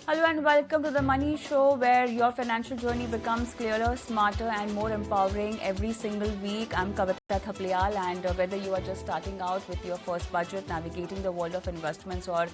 Hello and welcome to the Money Show, where your financial journey becomes clearer, smarter, and more empowering every single week. I'm Kavita Thaplial, and whether you are just starting out with your first budget, navigating the world of investments, or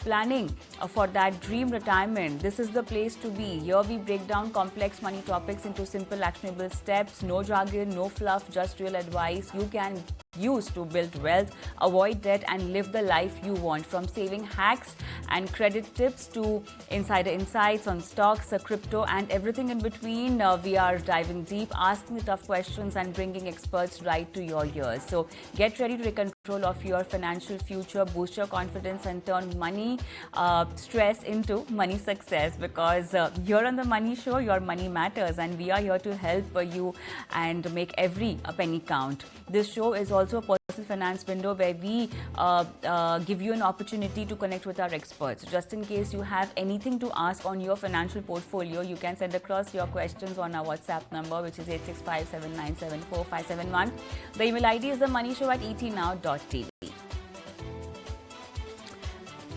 planning for that dream retirement, this is the place to be. Here we break down complex money topics into simple, actionable steps. No jargon, no fluff, just real advice you can use to build wealth, avoid debt, and live the life you want. From saving hacks and credit tips to insider insights on stocks, crypto, and everything in between, we are diving deep, asking the tough questions, and bringing experts right to your ears. So get ready to take control of your financial future, boost your confidence, and turn money stress into money success. Because here on the Money Show, your money matters, and we are here to help you and make every penny count. This show is also a personal finance window where we give you an opportunity to connect with our experts. Just in case you have anything to ask on your financial portfolio, you can send across your questions on our WhatsApp number, which is 865-797-4571. The email ID is themoneyshow@etnow.tv.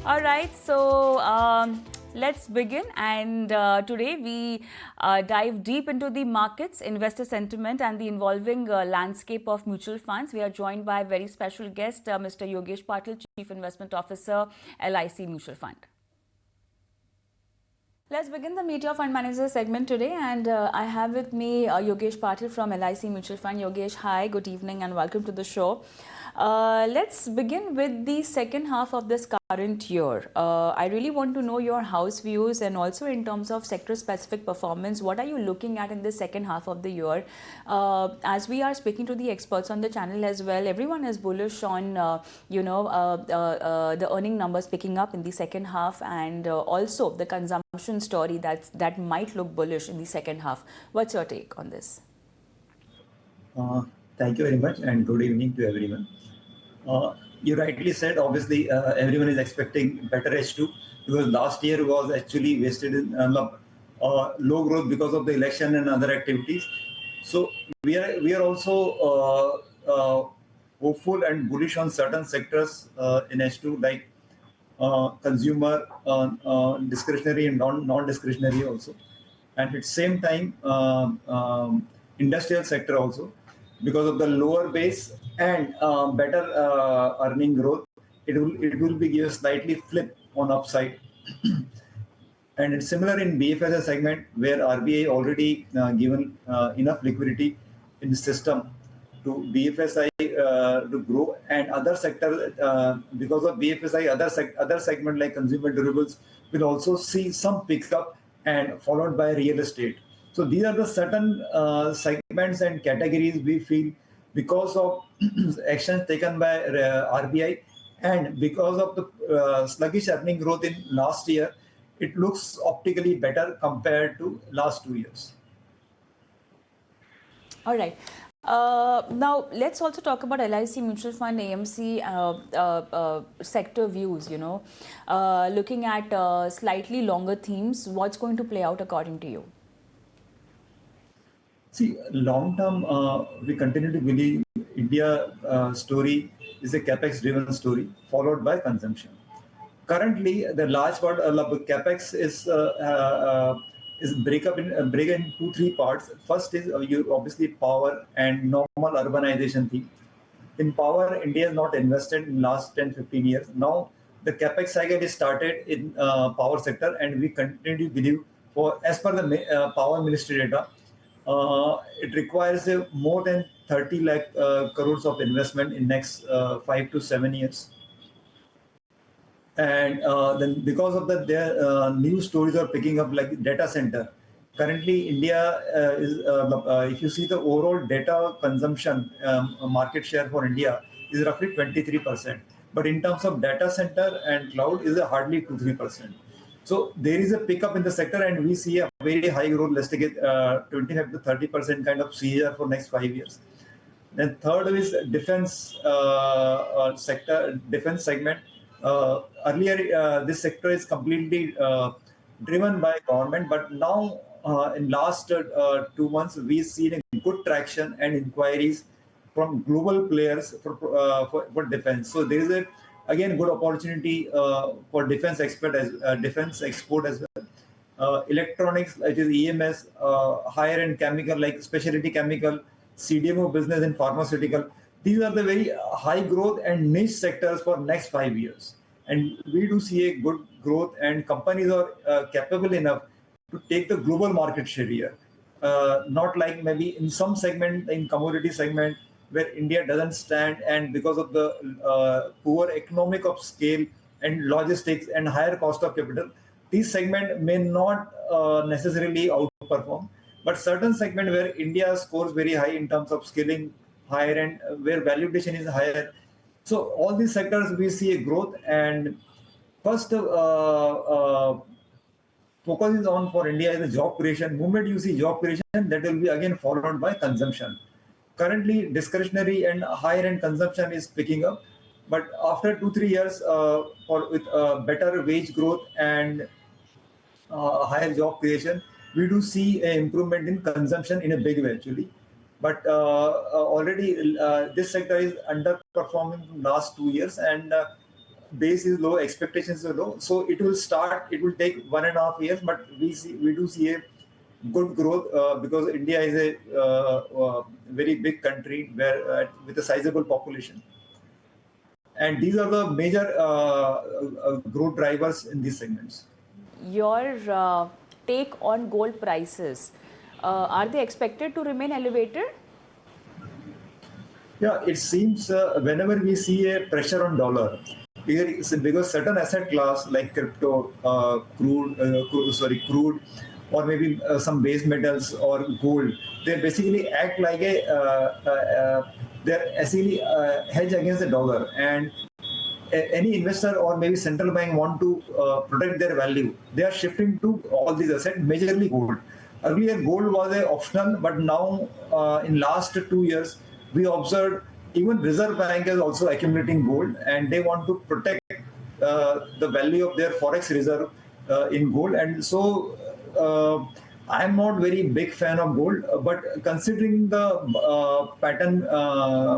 All right, so let's begin. And today we dive deep into the markets, investor sentiment, and the involving landscape of mutual funds. We are joined by a very special guest, Mr. Yogesh Patil, Chief Investment Officer, LIC Mutual Fund. Let's begin the Meet Your Fund Manager segment today, and I have with me Yogesh Patil from LIC Mutual Fund. Yogesh, hi, good evening, and welcome to the show. Let's begin with the second half of this current year. I really want to know your house views, and also in terms of sector-specific performance, what are you looking at in the second half of the year? As we are speaking to the experts on the channel as well, everyone is bullish on the earning numbers picking up in the second half, and also the consumption story that might look bullish in the second half. What's your take on this? Thank you very much, and good evening to everyone. You rightly said, obviously, everyone is expecting better H2 because last year was actually wasted in low growth because of the election and other activities. So we are also hopeful and bullish on certain sectors in H2, like consumer, discretionary and non-discretionary also, and at the same time industrial sector also, because of the lower base and better earning growth, it will be give a slightly flip on upside. And it's similar in BFSI segment, where RBI already given enough liquidity in the system to BFSI to grow, and other sector, because of BFSI, other segment like consumer durables will also see some pickup, and followed by real estate. So these are the certain segments and categories we feel, because of actions taken by RBI, and because of the sluggish earning growth in last year, it looks optically better compared to last 2 years. All right. Now, let's also talk about LIC Mutual Fund AMC sector views, looking at slightly longer themes. What's going to play out according to you? See, long term, we continue to believe India story is a capex-driven story, followed by consumption. Currently, the large part of capex is break in two three parts. First is you obviously power and normal urbanization thing. In power, India has not invested in last 10-15 years. Now the capex cycle is started in power sector, and we continue to believe, for as per the power ministry data, it requires more than 30 lakh crores of investment in next 5 to 7 years. And then because of that, their new stories are picking up, like data center. Currently, India is, if you see the overall data consumption market share for India is roughly 23%. But in terms of data center and cloud is hardly 2-3%. So there is a pickup in the sector, and we see a very high growth, let's take it 25 to 30% kind of CAGR for next 5 years. Then third is defense sector, defense segment. Earlier, this sector is completely driven by government, but now in last 2 months, we've seen a good traction and inquiries from global players for defense. So there is again good opportunity for defense export as electronics, which is EMS, higher end chemical like specialty chemical, CDMO business and pharmaceutical. These are the very high growth and niche sectors for next 5 years. And we do see a good growth, and companies are capable enough to take the global market share here. Not like maybe in some segment, in commodity segment, where India doesn't stand, and because of the poor economic of scale and logistics and higher cost of capital, these segment may not necessarily outperform. But certain segment where India scores very high in terms of skilling, higher and where valuation is higher. So all these sectors we see a growth, and first focus is on for India is the job creation. Moment you see job creation, that will be again followed by consumption. Currently, discretionary and higher end consumption is picking up, but after 2 3 years, for with better wage growth and higher job creation, we do see an improvement in consumption in a big way actually. But already this sector is underperforming last 2 years, and base is low, expectations are low. So it will start. It will take 1.5 years, but we do see a good growth because India is a very big country where with a sizable population, and these are the major growth drivers in these segments. Your take on gold prices, are they expected to remain elevated? Yeah, it seems whenever we see a pressure on dollar, because certain asset class like crypto, crude, or maybe some base metals or gold, they basically act like they're essentially hedge against the dollar. And any investor or maybe central bank want to protect their value, they are shifting to all these assets, majorly gold. Earlier, gold was a optional, but now in last 2 years, we observed even Reserve Bank is also accumulating gold, and they want to protect the value of their forex reserve in gold. And so, I am not very big fan of gold, but considering the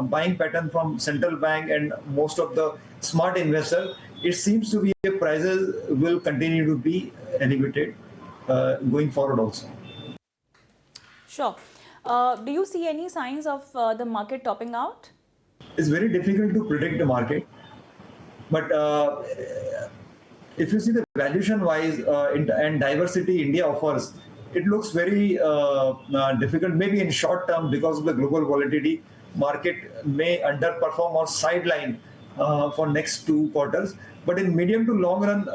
buying pattern from central bank and most of the smart investors, it seems to be the prices will continue to be elevated going forward also. Sure. Do you see any signs of the market topping out? It's very difficult to predict the market, but if you see the valuation wise and diversity India offers, it looks very difficult. Maybe in short term, because of the global volatility, market may underperform or sideline for next 2 quarters. But in medium to long run,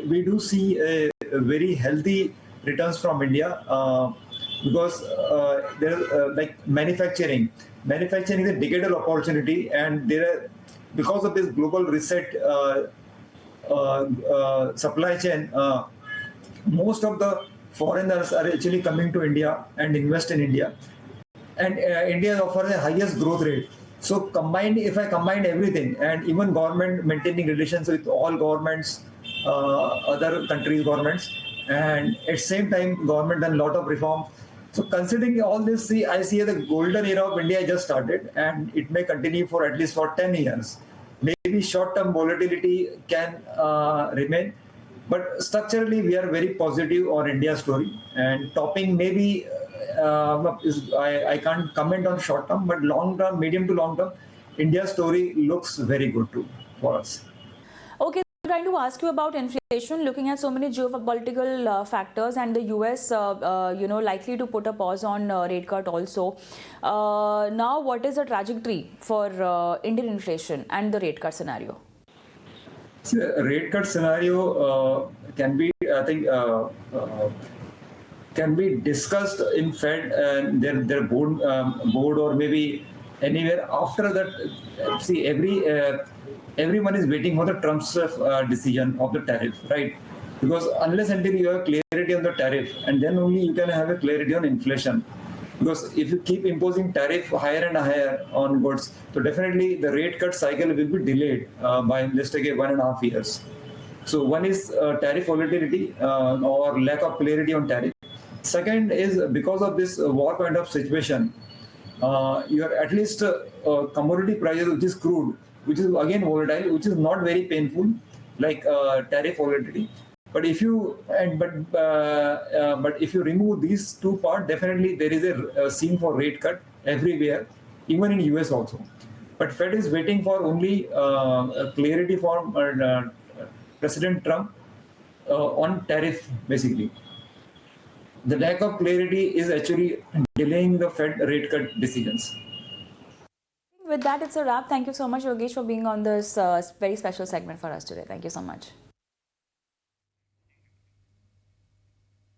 we do see a very healthy returns from India because there like manufacturing. Manufacturing is a decadal opportunity, and there are, because of this global reset supply chain, most of the foreigners are actually coming to India and invest in India, and India offers the highest growth rate. So combined, if I combine everything, and even government maintaining relations with all governments, other countries' governments, and at same time government done a lot of reform. So considering all this, I see the golden era of India just started, and it may continue for at least for 10 years. Maybe short-term volatility can remain, but structurally we are very positive on India's story. And topping maybe I can't comment on short-term, but long-term, medium to long-term, India's story looks very good too for us. Okay, I'm trying to ask you about inflation, looking at so many geopolitical factors, and the US, likely to put a pause on rate cut also. Now, what is the trajectory for Indian inflation and the rate cut scenario? See, the rate cut scenario can be, I think, can be discussed in Fed and their board or maybe anywhere after that. See, everyone is waiting for the Trump's decision of the tariff, right? Because unless until you have clarity on the tariff, and then only you can have a clarity on inflation. Because if you keep imposing tariff higher and higher on goods, so definitely the rate cut cycle will be delayed by, let's take 1.5 years. So one is tariff volatility or lack of clarity on tariff. Second is because of this war kind of situation, you have at least commodity prices, which is crude, which is again volatile, which is not very painful like tariff volatility. But if you but if you remove these two parts, definitely there is a scene for rate cut everywhere, even in US also. But Fed is waiting for only a clarity from President Trump on tariff, basically. The lack of clarity is actually delaying the Fed rate cut decisions. With that, it's a wrap. Thank you so much, Yogesh, for being on this very special segment for us today. Thank you so much.